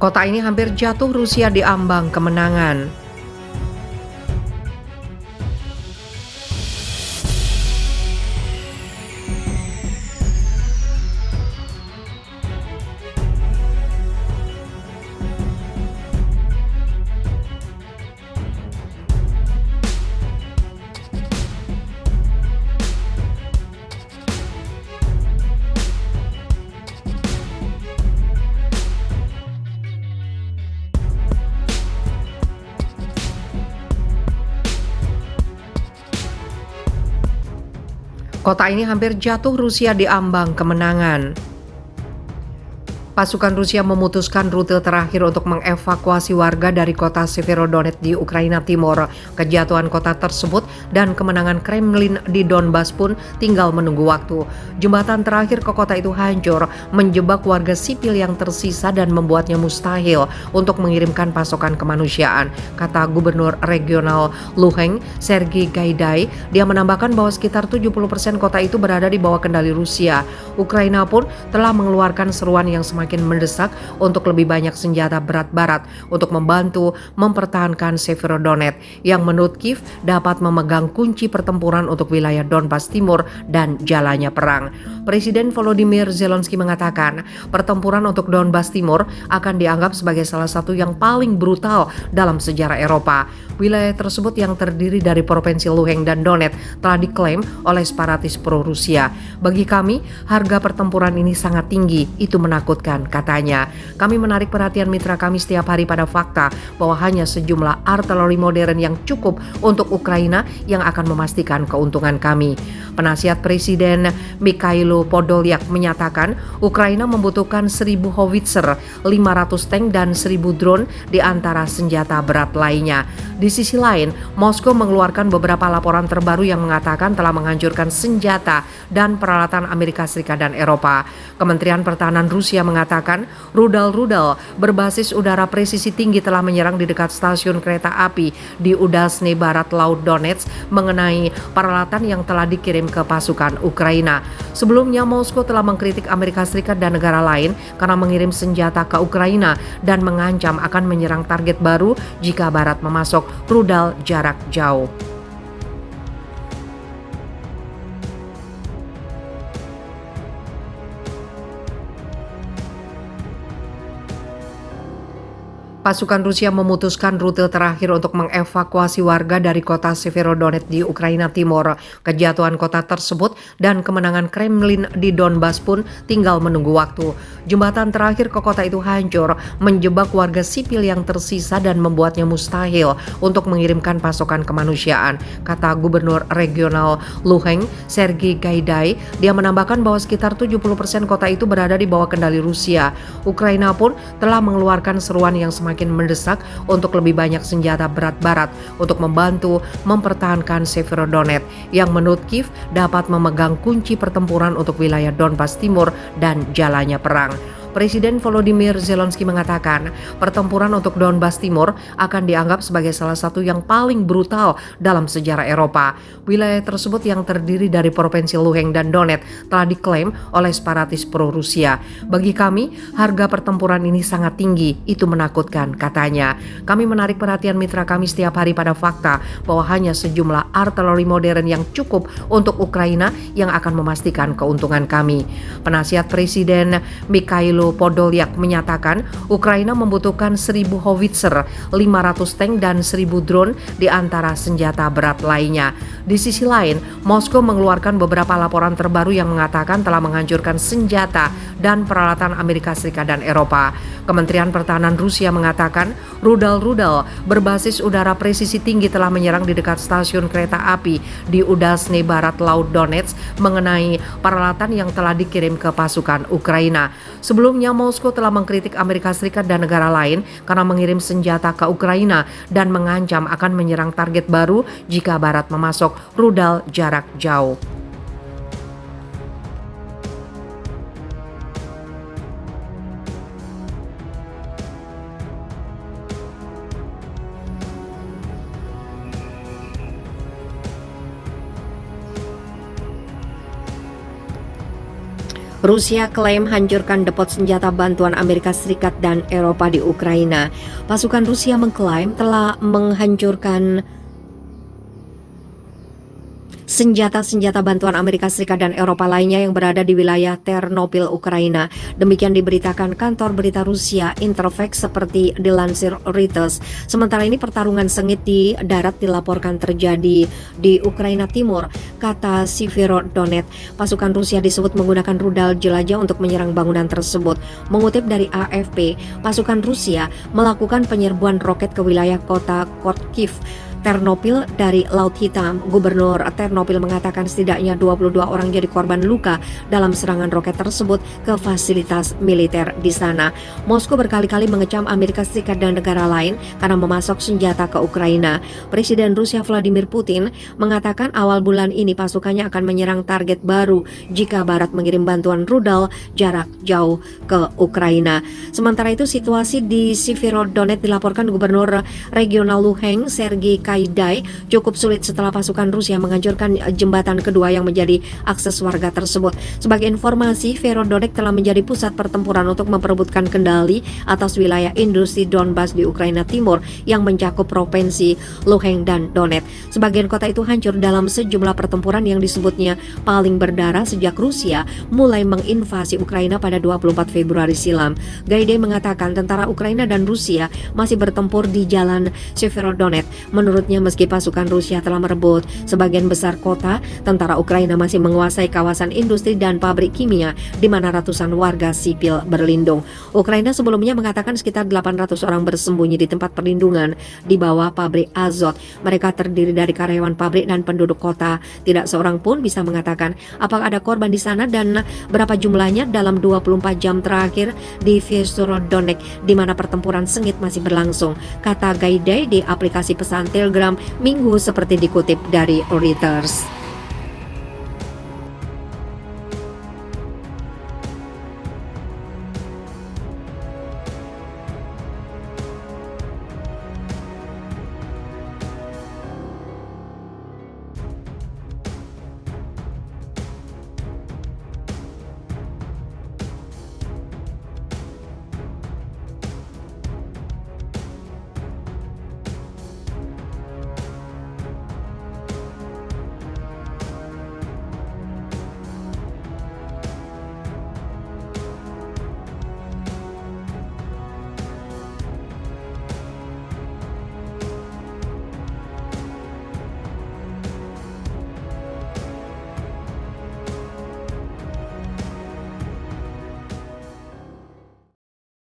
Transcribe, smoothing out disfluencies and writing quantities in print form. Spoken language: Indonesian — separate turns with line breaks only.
Kota ini hampir jatuh Rusia di ambang kemenangan. Kota ini hampir jatuh Rusia di ambang kemenangan. Pasukan Rusia memutuskan rute terakhir untuk mengevakuasi warga dari kota Severodonetsk di Ukraina Timur. Kejatuhan kota tersebut dan kemenangan Kremlin di Donbas pun tinggal menunggu waktu. Jembatan terakhir ke kota itu hancur, menjebak warga sipil yang tersisa dan membuatnya mustahil untuk mengirimkan pasokan kemanusiaan, kata Gubernur Regional Luhansk, Sergei Gaidai. Dia menambahkan bahwa sekitar 70% kota itu berada di bawah kendali Rusia. Ukraina pun telah mengeluarkan seruan yang semakin mendesak untuk lebih banyak senjata berat barat untuk membantu mempertahankan Severodonetsk yang menurut Kiev dapat memegang kunci pertempuran untuk wilayah Donbas Timur dan jalannya perang. Presiden Volodymyr Zelensky mengatakan pertempuran untuk Donbas Timur akan dianggap sebagai salah satu yang paling brutal dalam sejarah Eropa. Wilayah tersebut yang terdiri dari provinsi Luhansk dan Donetsk telah diklaim oleh separatis pro-Rusia. Bagi kami, harga pertempuran ini sangat tinggi, itu menakutkan, katanya. Kami menarik perhatian mitra kami setiap hari pada fakta bahwa hanya sejumlah artileri modern yang cukup untuk Ukraina yang akan memastikan keuntungan kami. Penasihat Presiden Mikhailo Podolyak menyatakan Ukraina membutuhkan 1.000 howitzer, 500 tank dan 1.000 drone di antara senjata berat lainnya. Di sisi lain, Moskow mengeluarkan beberapa laporan terbaru yang mengatakan telah menghancurkan senjata dan peralatan Amerika Serikat dan Eropa. Kementerian Pertahanan Rusia mengatakan rudal-rudal berbasis udara presisi tinggi telah menyerang di dekat stasiun kereta api di Udalsne Barat Laut Donetsk mengenai peralatan yang telah dikirim ke pasukan Ukraina. Sebelumnya, Moskow telah mengkritik Amerika Serikat dan negara lain karena mengirim senjata ke Ukraina dan mengancam akan menyerang target baru jika Barat memasok rudal jarak jauh. Pasukan Rusia memutuskan rute terakhir untuk mengevakuasi warga dari kota Severodonetsk di Ukraina Timur. Kejatuhan kota tersebut dan kemenangan Kremlin di Donbas pun tinggal menunggu waktu. Jembatan terakhir ke kota itu hancur, menjebak warga sipil yang tersisa dan membuatnya mustahil untuk mengirimkan pasokan kemanusiaan, kata Gubernur Regional Luhansk, Sergei Gaidai. Dia menambahkan bahwa sekitar 70% kota itu berada di bawah kendali Rusia. Ukraina pun telah mengeluarkan seruan yang semakin mendesak untuk lebih banyak senjata berat barat untuk membantu mempertahankan Severodonetsk yang menurut Kiev dapat memegang kunci pertempuran untuk wilayah Donbas Timur dan jalannya perang. Presiden Volodymyr Zelensky mengatakan pertempuran untuk Donbas Timur akan dianggap sebagai salah satu yang paling brutal dalam sejarah Eropa. Wilayah tersebut yang terdiri dari provinsi Luhansk dan Donetsk telah diklaim oleh separatis pro-Rusia. Bagi kami, harga pertempuran ini sangat tinggi, itu menakutkan, katanya. Kami menarik perhatian mitra kami setiap hari pada fakta bahwa hanya sejumlah artileri modern yang cukup untuk Ukraina yang akan memastikan keuntungan kami. Penasihat Presiden Mikhailo Podolyak menyatakan Ukraina membutuhkan 1.000 howitzer, 500 tank dan 1.000 drone di antara senjata berat lainnya. Di sisi lain, Moskow mengeluarkan beberapa laporan terbaru yang mengatakan telah menghancurkan senjata dan peralatan Amerika Serikat dan Eropa. Kementerian Pertahanan Rusia mengatakan rudal-rudal berbasis udara presisi tinggi telah menyerang di dekat stasiun kereta api di Udalsne Barat Laut Donetsk mengenai peralatan yang telah dikirim ke pasukan Ukraina. Sebelumnya, Moskow telah mengkritik Amerika Serikat dan negara lain karena mengirim senjata ke Ukraina dan mengancam akan menyerang target baru jika Barat memasok rudal jarak jauh. Rusia klaim hancurkan depot senjata bantuan Amerika Serikat dan Eropa di Ukraina. Pasukan Rusia mengklaim telah menghancurkan senjata-senjata bantuan Amerika Serikat dan Eropa lainnya yang berada di wilayah Ternopil, Ukraina. Demikian diberitakan kantor berita Rusia Interfax seperti dilansir Reuters. Sementara ini pertarungan sengit di darat dilaporkan terjadi di Ukraina Timur, kata Severodonetsk. Pasukan Rusia disebut menggunakan rudal jelajah untuk menyerang bangunan tersebut. Mengutip dari AFP, pasukan Rusia melakukan penyerbuan roket ke wilayah kota Kharkiv, Ternopil dari Laut Hitam. Gubernur Ternopil mengatakan setidaknya 22 orang jadi korban luka dalam serangan roket tersebut ke fasilitas militer di sana. Moskow berkali-kali mengecam Amerika Serikat dan negara lain karena memasok senjata ke Ukraina. Presiden Rusia Vladimir Putin mengatakan awal bulan ini pasukannya akan menyerang target baru jika Barat mengirim bantuan rudal jarak jauh ke Ukraina. Sementara itu situasi di Severodonetsk dilaporkan Gubernur Regional Luhansk Sergei Kaidai cukup sulit setelah pasukan Rusia menghancurkan jembatan kedua yang menjadi akses warga tersebut. Sebagai informasi, Severodonetsk telah menjadi pusat pertempuran untuk memperebutkan kendali atas wilayah industri Donbas di Ukraina Timur yang mencakup provinsi Luhansk dan Donetsk. Sebagian kota itu hancur dalam sejumlah pertempuran yang disebutnya paling berdarah sejak Rusia mulai menginvasi Ukraina pada 24 Februari silam. Gaidai mengatakan tentara Ukraina dan Rusia masih bertempur di jalan Severodonetsk. Menurutnya, meski pasukan Rusia telah merebut sebagian besar kota, tentara Ukraina masih menguasai kawasan industri dan pabrik kimia di mana ratusan warga sipil berlindung. Ukraina sebelumnya mengatakan sekitar 800 orang bersembunyi di tempat perlindungan di bawah pabrik Azot. Mereka terdiri dari karyawan pabrik dan penduduk kota. Tidak seorang pun bisa mengatakan apakah ada korban di sana dan berapa jumlahnya dalam 24 jam terakhir di Severodonetsk di mana pertempuran sengit masih berlangsung, kata Gaidai di aplikasi pesan Telegram Minggu seperti dikutip dari Reuters.